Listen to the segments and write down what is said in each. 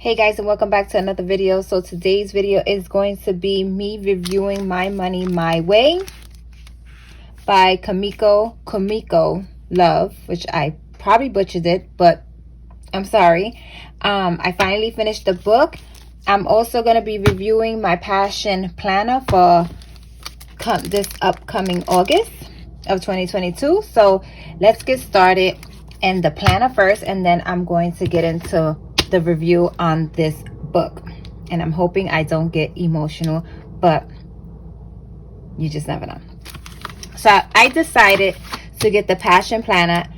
Hey guys, and welcome back to another video. So today's video is going to be me reviewing My Money My Way by Komiko Love, which I probably butchered it, but I'm sorry. I finally finished the book. I'm also going to be reviewing my passion planner for this upcoming August of 2022. So let's get started in the planner first, and then I'm going to get into the review on this book. And I'm hoping I don't get emotional, but you just never know. So I decided to get the passion planner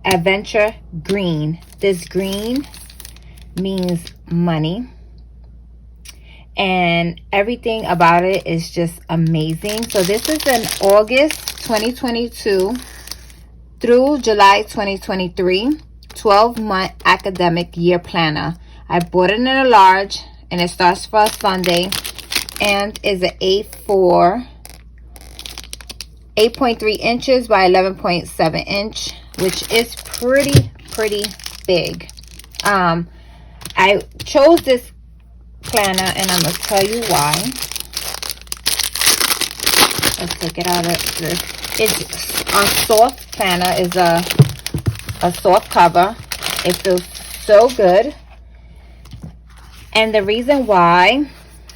Adventure Green. This green means money, and everything about it is just amazing. So this is an August 2022 through July 2023 12-month academic year planner. I bought it in a large, and it starts for Sunday and is an A4 8.3 inches by 11.7 inch, which is pretty big. I chose this planner, and I'm gonna tell you why. Let's take it out of this. It's a soft planner. Is a soft cover. It feels so good. And the reason why,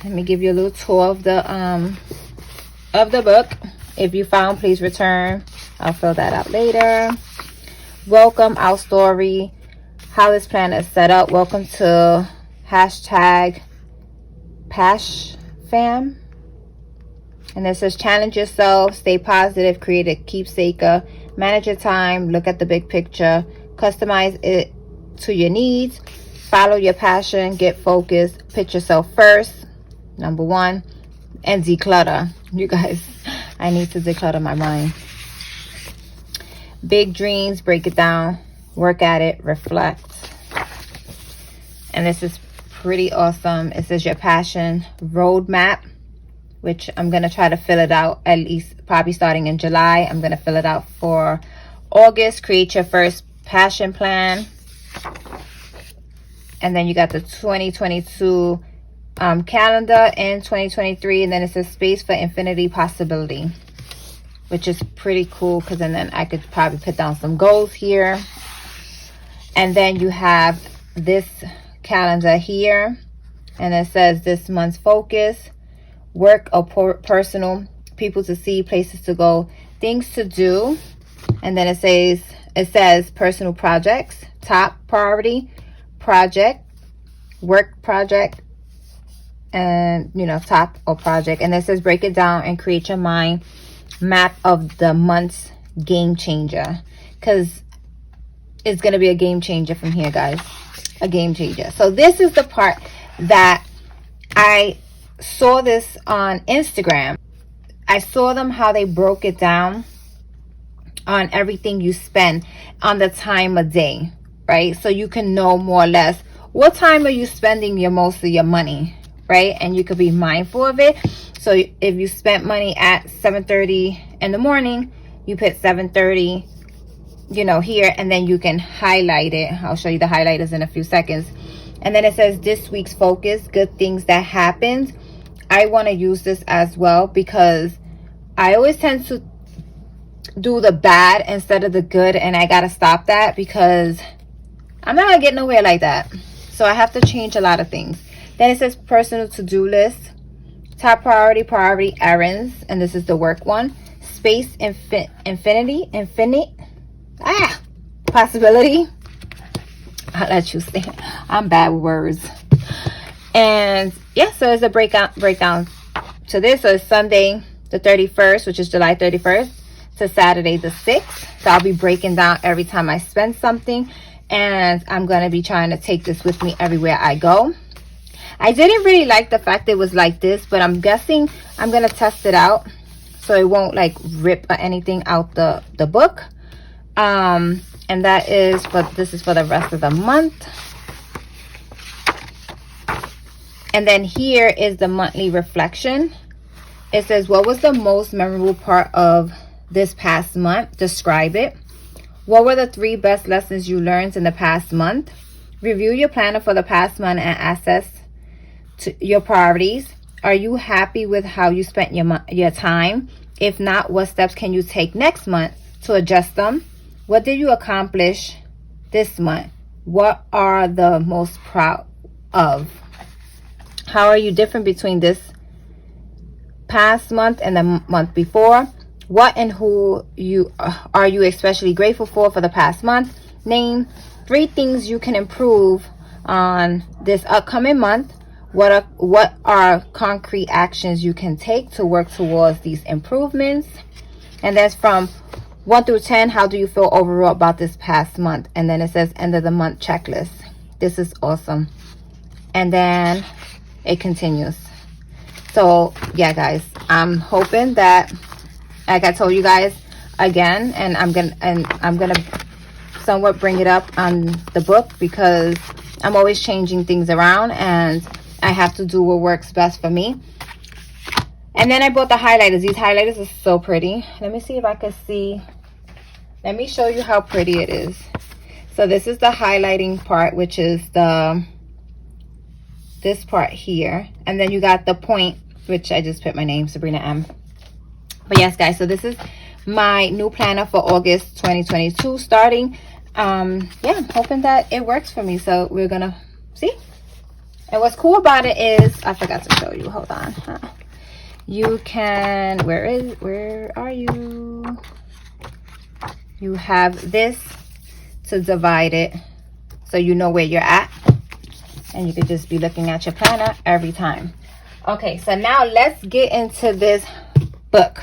let me give you a little tour of the book. If you found, please return. I'll fill that out later. Welcome, our story, how this planner is set up. Welcome to hashtag PashFam. And it says challenge yourself, stay positive, create a keepsaker, manage your time, look at the big picture, customize it to your needs, follow your passion, get focused, put yourself first, number one, and declutter. You guys, I need to declutter my mind. Big dreams, break it down, work at it, reflect. And this is pretty awesome. It says your passion roadmap, which I'm going to try to fill it out, at least probably starting in July. I'm going to fill it out for August. Create your first passion plan. And then you got the 2022 calendar and 2023. And then it says space for infinity possibility, which is pretty cool, because then I could probably put down some goals here. And then you have this calendar here. And it says this month's focus, work or personal, people to see, places to go, things to do. And then it says personal projects, top priority, project, work project, and top or project. And it says break it down and create your mind map of the month's game changer, because it's going to be a game changer from here, guys. A game changer. So this is the part that I saw this on Instagram. I saw them how they broke it down on everything you spend on the time of day, right? So you can know more or less what time are you spending most of your money, right? And you could be mindful of it. So if you spent money at 7:30 in the morning, you put 7:30 here, and then you can highlight it. I'll show you the highlighters in a few seconds. And then it says this week's focus, good things that happened. I want to use this as well, because I always tend to do the bad instead of the good, and I got to stop that, because I'm not going to get nowhere like that. So I have to change a lot of things. Then it says personal to-do list, top priority errands, and this is the work one. Space possibility. I'll let you say. I'm bad with words. And yeah, so it's a breakdown to this. So it's Sunday the 31st, which is July 31st, to Saturday the 6th. So I'll be breaking down every time I spend something, and I'm going to be trying to take this with me everywhere I go. I didn't really like the fact it was like this, but I'm guessing I'm going to test it out so it won't like rip or anything out the book. And this is for the rest of the month. And then here is the monthly reflection. It says, what was the most memorable part of this past month? Describe it. What were the 3 best lessons you learned in the past month? Review your planner for the past month and assess your priorities. Are you happy with how you spent your time? If not, what steps can you take next month to adjust them? What did you accomplish this month? What are the most proud of? How are you different between this past month and the month before? What and who are you especially grateful for the past month? Name 3 things you can improve on this upcoming month. What are concrete actions you can take to work towards these improvements? And that's from 1 through 10. How do you feel overall about this past month? And then it says end of the month checklist. This is awesome. And then it continues. So yeah, guys, I'm hoping that, like I told you guys again, and I'm gonna somewhat bring it up on the book, because I'm always changing things around and I have to do what works best for me. And then I bought the highlighters. These highlighters are so pretty. Let me see if I can see. Let me show you how pretty it is. So this is the highlighting part, which is this part here. And then you got the point, which I just put my name, Sabrina M. But yes, guys, so this is my new planner for August 2022 starting. Yeah, I'm hoping that it works for me. So we're gonna see. And what's cool about it is, I forgot to show you, hold on. You can, where are you? You have this to divide it so you know where you're at. And you could just be looking at your planner every time. Okay, so now let's get into this book.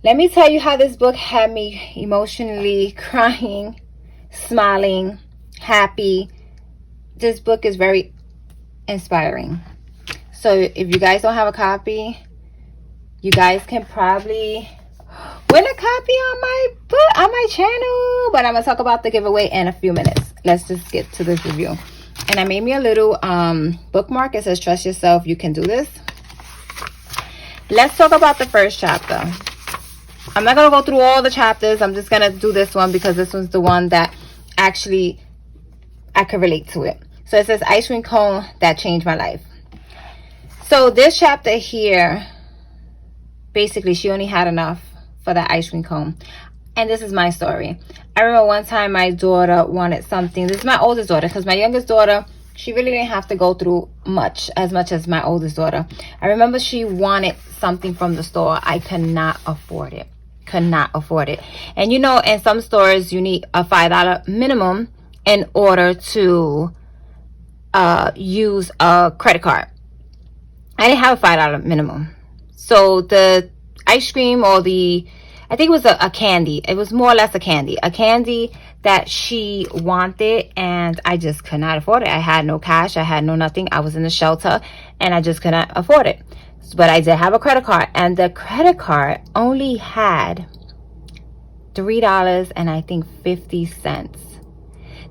Let me tell you how this book had me emotionally crying, smiling, happy. This book is very inspiring. So if you guys don't have a copy, you guys can probably win a copy on my channel. But I'm gonna talk about the giveaway in a few minutes. Let's just get to this review. And I made me a little bookmark. It says trust yourself, you can do this. Let's talk about the first chapter. I'm not gonna go through all the chapters. I'm just gonna do this one because this one's the one that actually I could relate to it. So it says ice cream cone that changed my life. So this chapter here, basically she only had enough for that ice cream cone. And this is my story. I remember one time my daughter wanted something. This is my oldest daughter, because my youngest daughter, she really didn't have to go through as much as my oldest daughter. I remember she wanted something from the store. I could not afford it. Could not afford it. And you know, in some stores you need a $5 minimum in order to use a credit card. I didn't have a $5 minimum. So the ice cream, or I think it was a candy. It was more or less a candy that she wanted, and I just could not afford it. I had no cash. I had no nothing. I was in the shelter and I just could not afford it. But I did have a credit card, and the credit card only had $3 and I think 50 cents.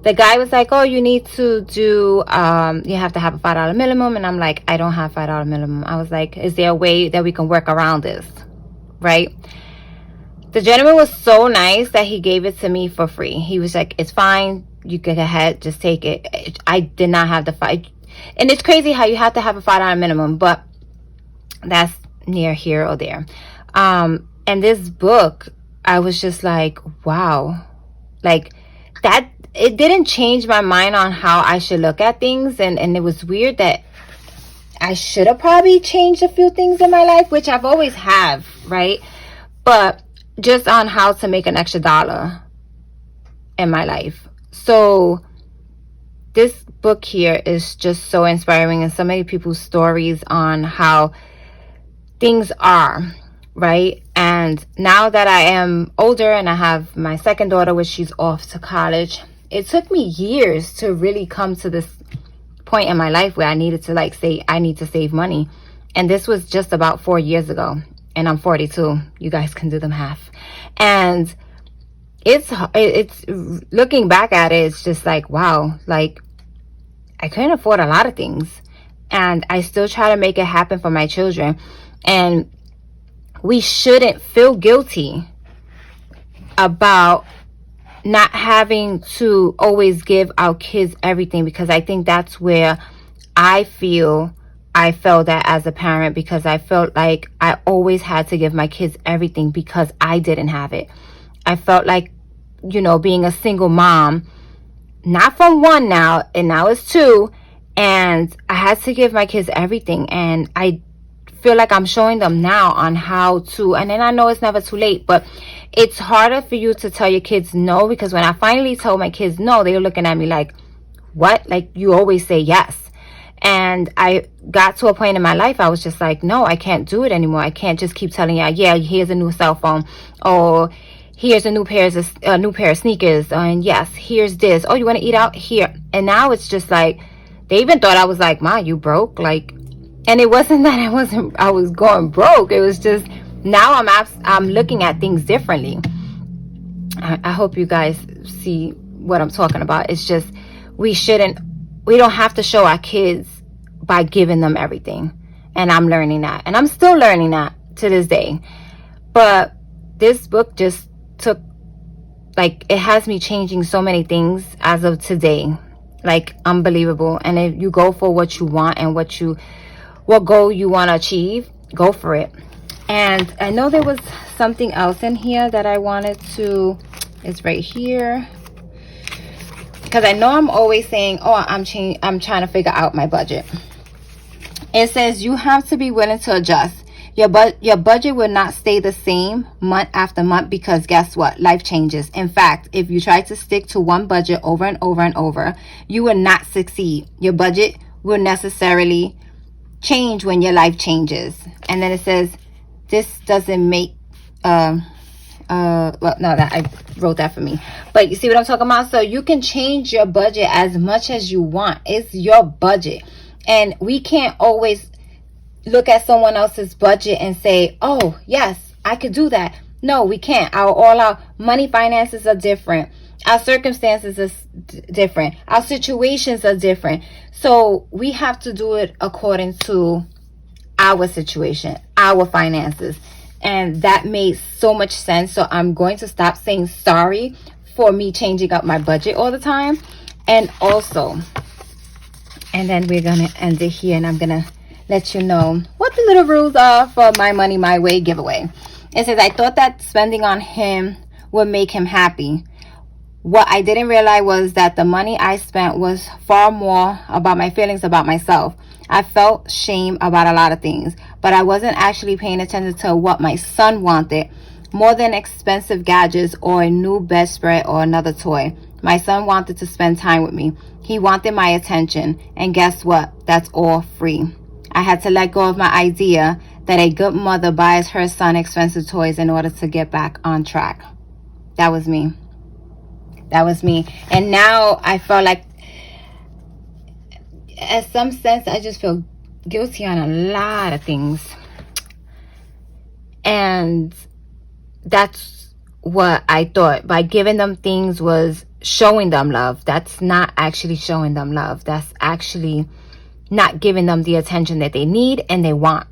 The guy was like, oh, you need to do, you have to have a $5 minimum. And I'm like, I don't have $5 minimum. I was like, is there a way that we can work around this? Right? The gentleman was so nice that he gave it to me for free. He was like, it's fine. You go ahead, just take it. I did not have the $5. And it's crazy how you have to have a $5 minimum, but that's near here or there. And this book, I was just like, wow. Like that, it didn't change my mind on how I should look at things. And it was weird that I should have probably changed a few things in my life, which I've always have, right? But just on how to make an extra $1 in my life. So this book here is just so inspiring, and so many people's stories on how things are, right? And now that I am older and I have my second daughter, which she's off to college, it took me years to really come to this point in my life where I needed to say I need to save money. And this was just about 4 years ago, and I'm 42. You guys can do the math. And it's looking back at it, it's just like, wow, like I couldn't afford a lot of things, and I still try to make it happen for my children. And we shouldn't feel guilty about not having to always give our kids everything, because I think that's where I felt that as a parent, because I felt like I always had to give my kids everything because I didn't have it. I felt like, you know, being a single mom, not from one now, and now it's two, and I had to give my kids everything. And I feel like I'm showing them now on how to, and then I know it's never too late, but it's harder for you to tell your kids no, because when I finally told my kids no, they were looking at me like, what? Like, you always say yes. And I got to a point in my life, I was just like, no, I can't do it anymore. I can't just keep telling you, yeah, here's a new cell phone, or here's a new pair of sneakers, and yes, here's this. Oh, you want to eat out? Here. And now it's just like, they even thought I was like, Ma, you broke? Like, and it wasn't that I was going broke. It was just, now I'm looking at things differently. I hope you guys see what I'm talking about. It's just, we don't have to show our kids by giving them everything. And I'm learning that. And I'm still learning that to this day. But this book just took, like, it has me changing so many things as of today. Like, unbelievable. And if you go for what you want and what goal you want to achieve, go for it. And I know there was something else in here that I wanted to, it's right here, because I know I'm always saying, oh, I'm trying to figure out my budget. It says you have to be willing to adjust. Your budget will not stay the same month after month, because guess what? Life changes. In fact, if you try to stick to one budget over and over and over, you will not succeed. Your budget will necessarily change when your life changes. And then it says, this doesn't make well, no, that I wrote that for me, but you see what I'm talking about? So you can change your budget as much as you want. It's your budget, and we can't always look at someone else's budget and say, oh yes, I could do that. No, we can't. Our money finances are different. Our circumstances are different. Our situations are different. So we have to do it according to our situation, our finances. And that made so much sense. So I'm going to stop saying sorry for me changing up my budget all the time. And also, and then we're going to end it here, and I'm going to let you know what the little rules are for my Money My Way giveaway. It says, I thought that spending on him would make him happy. What I didn't realize was that the money I spent was far more about my feelings about myself. I felt shame about a lot of things, but I wasn't actually paying attention to what my son wanted more than expensive gadgets or a new bedspread or another toy. My son wanted to spend time with me. He wanted my attention, and guess what? That's all free. I had to let go of my idea that a good mother buys her son expensive toys in order to get back on track. That was me. That was me. And now I felt like, in some sense, I just feel guilty on a lot of things. And that's what I thought. By giving them things was showing them love. That's not actually showing them love. That's actually not giving them the attention that they need and they want.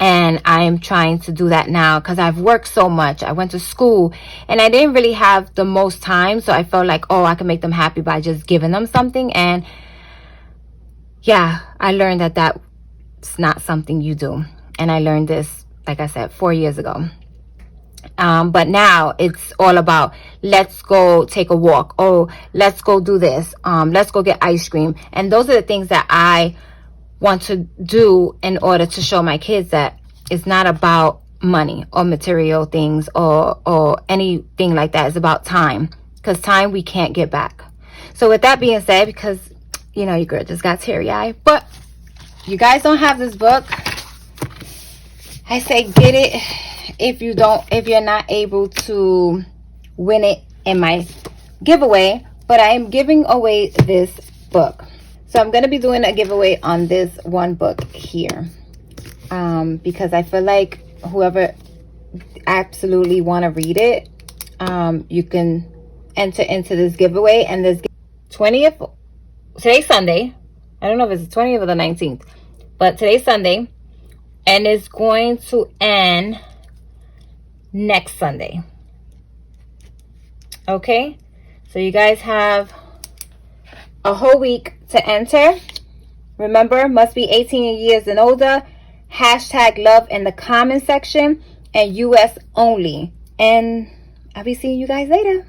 And I'm trying to do that now because I've worked so much. I went to school and I didn't really have the most time. So I felt like, oh, I can make them happy by just giving them something. And yeah, I learned that that's not something you do. And I learned this, like I said, 4 years ago. But now it's all about, let's go take a walk. Oh, let's go do this. Let's go get ice cream. And those are the things that I want to do in order to show my kids that it's not about money or material things or anything like that. It's about time, because time we can't get back. So with that being said, because you know your girl just got teary-eyed, but you guys don't have this book, I say get it. If you're not able to win it in my giveaway, but I am giving away this book. So I'm going to be doing a giveaway on this one book here. Because I feel like whoever absolutely want to read it, you can enter into this giveaway. And this 20th, today's Sunday. I don't know if it's the 20th or the 19th, but today's Sunday. And it's going to end next Sunday. Okay, so you guys have a whole week to enter. Remember, must be 18 years and older. Hashtag love in the comment section, and US only. And I'll be seeing you guys later.